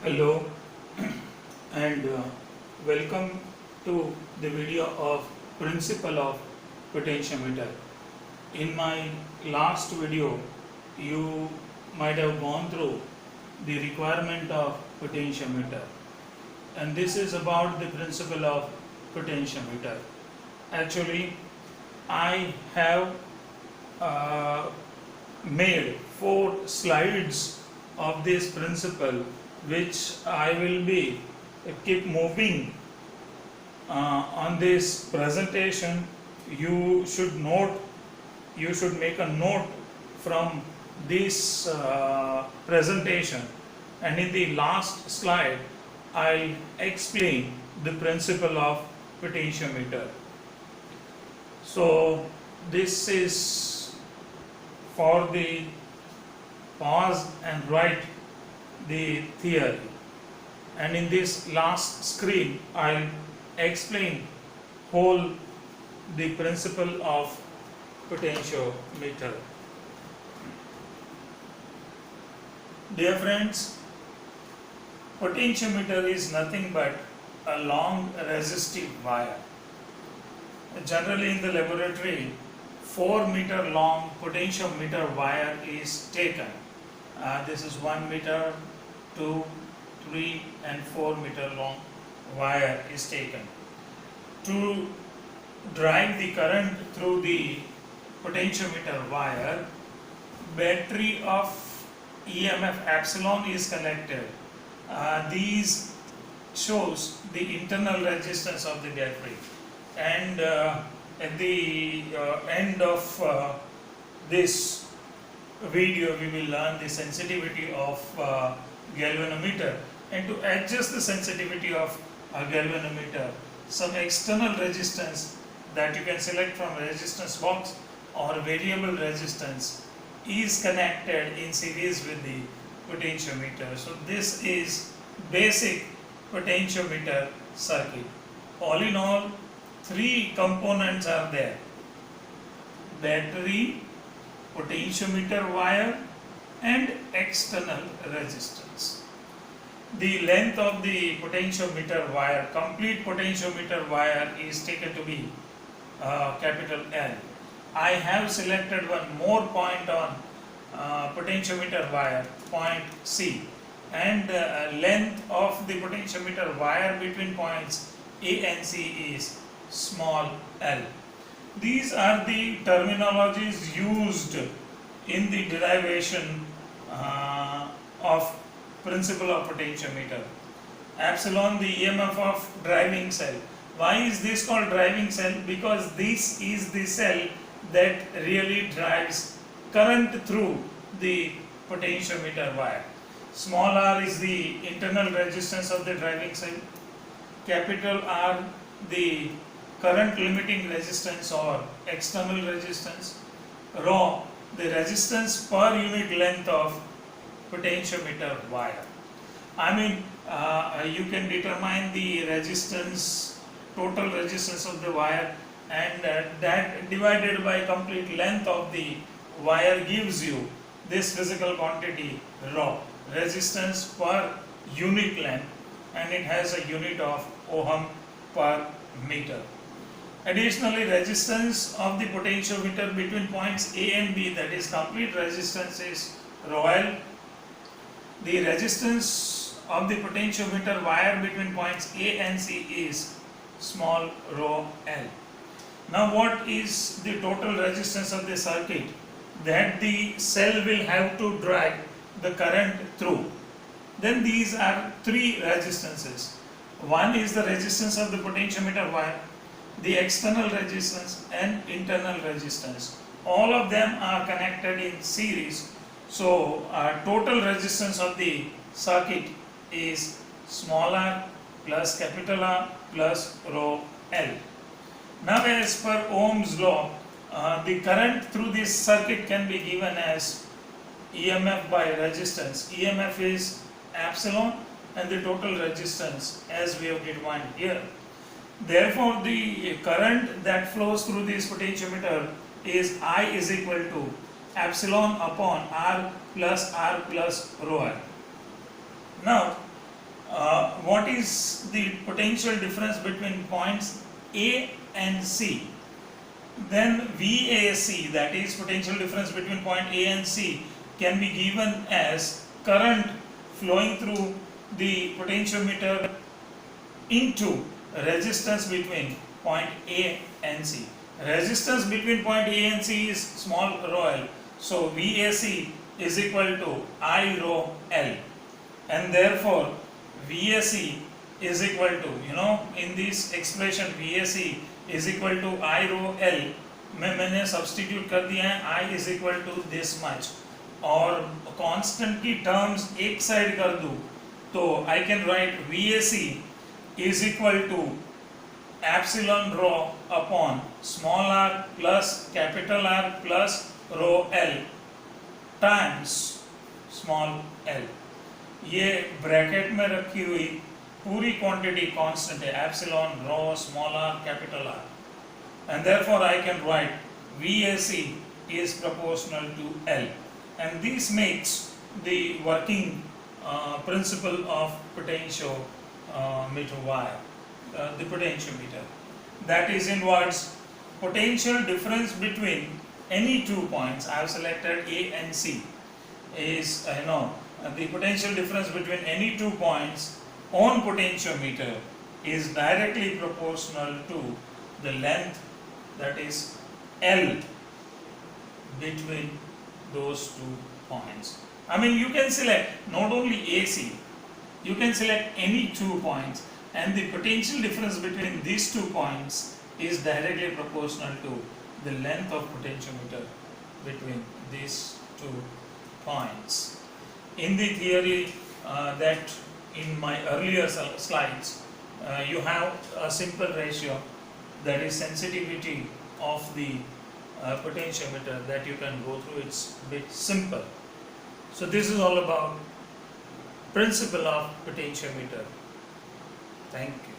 Hello and welcome to the video of principle of potentiometer. In my last video you might have gone through the requirement of potentiometer, and this is about the principle of potentiometer. Actually I have made 4 slides of this principle which I will be keep moving on this presentation. You should make a note from this presentation, and in the last slide I'll explain the principle of potentiometer. So this is for the pause and write the theory, and in this last screen I'll explain whole the principle of potentiometer. Dear friends, potentiometer is nothing but a long resistive wire. Generally in the laboratory 4-meter long potentiometer wire is taken. This is 1 meter, 2, 3 and 4-meter long wire is taken. To drive the current through the potentiometer wire, battery of EMF epsilon is connected. These shows the internal resistance of the battery, and at the end of this video we will learn the sensitivity of galvanometer, and to adjust the sensitivity of a galvanometer, some external resistance that you can select from resistance box or variable resistance is connected in series with the potentiometer. So this is basic potentiometer circuit. All in all, 3 components are there: battery, potentiometer wire and external resistance. The length of the potentiometer wire, complete potentiometer wire, is taken to be capital L. I have selected one more point on potentiometer wire, point C, and length of the potentiometer wire between points A and C is small l. These are the terminologies used in the derivation of principle of potentiometer. Epsilon, the EMF of driving cell. Why is this called driving cell? Because this is the cell that really drives current through the potentiometer wire. Small r is the internal resistance of the driving cell. Capital R, the current limiting resistance or external resistance. Rho, the resistance per unit length of potentiometer wire. I mean, you can determine the resistance, total resistance of the wire, and that divided by complete length of the wire gives you this physical quantity rho, resistance per unit length, and it has a unit of ohm per meter. Additionally, resistance of the potentiometer between points A and B, that is complete resistance, is rho L. The resistance of the potentiometer wire between points A and C is small rho L. Now what is the total resistance of the circuit that the cell will have to drag the current through? Then these are 3 resistances. One is the resistance of the potentiometer wire, the external resistance and internal resistance. All of them are connected in series. So total resistance of the circuit is small r plus capital R plus rho L. Now as per Ohm's law, the current through this circuit can be given as EMF by resistance. EMF is epsilon and the total resistance as we have defined here. Therefore, the current that flows through this potentiometer is I is equal to epsilon upon R plus rho r. Now, what is the potential difference between points A and C? Then VAC, that is potential difference between point A and C, can be given as current flowing through the potentiometer into resistance between point A and C. Resistance between point A and C is small rho l. So VAC is equal to I rho L, and therefore VAC is equal to, in this expression VAC is equal to I rho L में मैंने substitute कर दिया है I is equal to this much, और constant की terms एक side कर दूं तो I can write VAC is equal to epsilon rho upon small r plus capital R plus rho L times small l. ये ब्रैकेट में रखी हुई पूरी क्वांटिटी कांस्टेंट है, epsilon rho small r capital R, and therefore I can write VAC is proportional to L, and this makes the working principle of potentiometer wire, the potentiometer, that is in words potential difference between any 2 points. I have selected A and C is the potential difference between any 2 points on potentiometer is directly proportional to the length, that is L, between those 2 points. I mean, you can select not only AC, you can select any 2 points, and the potential difference between these 2 points is directly proportional to the length of potentiometer between these 2 points. In the theory that in my earlier slides, you have a simple ratio, that is sensitivity of the potentiometer, that you can go through. It's a bit simple. So this is all about principle of potentiometer. Thank you.